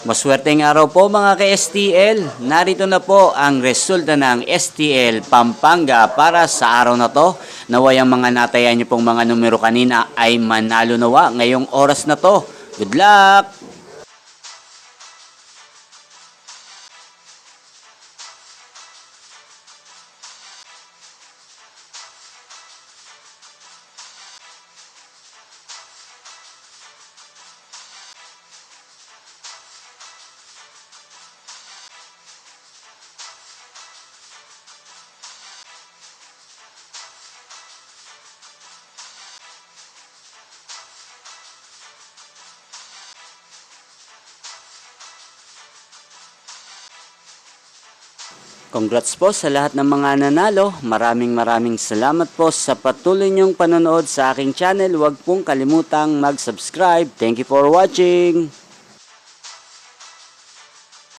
Maswerteng araw po mga ka-STL. Narito na po ang resulta ng STL Pampanga para sa araw na to. Naway ang mga natayan niyo pong mga numero kanina ay manalo nawa ngayong oras na to. Good luck! Congrats po sa lahat ng mga nanalo. Maraming salamat po sa patuloy niyong panonood sa aking channel. Huwag pong kalimutang mag-subscribe. Thank you for watching.